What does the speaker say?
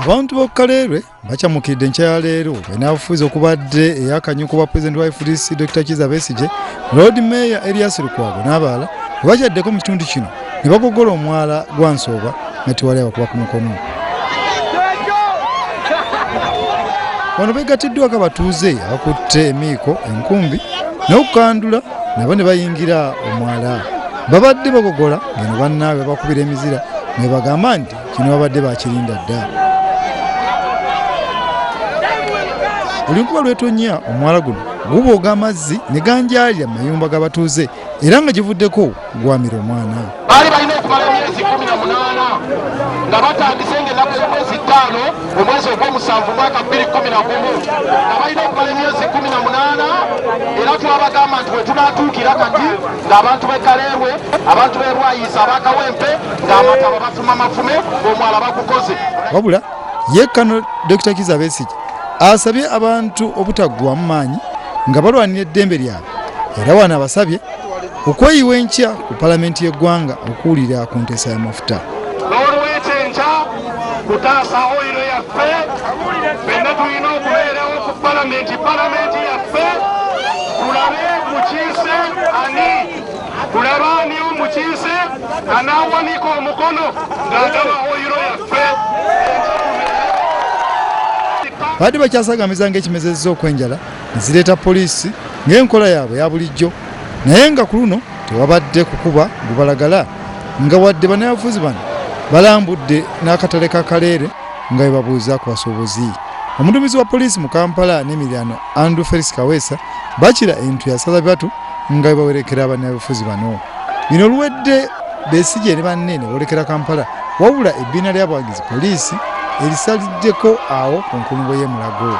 Abantu b'oku Kalerwa bakyamukidde enkya ya leero bannaabufuzi okubadde eyakkanyuka obwa Pulezidenti wa FDC Dr. Kiiza Besigye, Loodi Meeya Erias Lukwago n'abalala bw'akyaddeko mu kitundu kino ne bagogola omwala gwa Nsooba nga tewali abakuba ku mukono. Wano beegattiddwako abatuuze abakutte emiiko, enkumbi n'okukandula nabo ne bayingira omwala. Babadde bagogola ngeno bannaabwe bakubira emizira ne bagamba nti kino babadde bakirinda dda. Buli nkuba lwetonya omwala guno gubooga amazzi ne ganjaalira mu mayumba g'abatuuze era nga givuddeko gwamira omwana. Baali balina okumala emyezi 18 nga batandise ng'ennaku z'omwezi 5 omwezi ogw'omusanvu mwaka 2011 nga balina okumala emyezi 18 era twabagamba nti bwe tunaatuukira kati ng'abantu b'e Kalerwa, abantu b'e Rwayisa, abakawempe ng'amataba bafuma mafume omwala bagukoze. Wabula yekkano Dr. Kiiza Besigye asabye abantu obutaggwamu maanyi nga balwanira eddembe lyabwe era wano abasabye okweyiwa enkya ku palamenti y'eggwanga okuwulira ku nteesa y'amafuta. N'olwekyenkya kutaasa oyiro yaffe fenna tulina okubeerawo ku palamenti yaffe tulabe mukiise ani tulaba ani omukiise anaawanika omukono ng'agaba oyiro yaffe. Badde bakyasagamiza ng'ekimezezza okwenjala ne zireeta poliisi ng'enkola yaabwe ya bulijjo, naye nga ku luno tewabadde kukuba gubalagala nga wadde bannabyabufuzi bano balambudde n'akatale ka Kalerwa nga bwe babuuza ku basuubuzi. Omuduumizi wa poliisi mu Kampala n'emiriraano Abantu Felix Kawesa bakira entu yasaza bibatu nga bwe bawerekera bannabyabufuzi bano. Bino luwedde Besigye ne banne ne boolekera Kampala, wabula ebbiina ly'abawagizi poliisi erisaliddeko awo ku nkulungo y'e Mulago.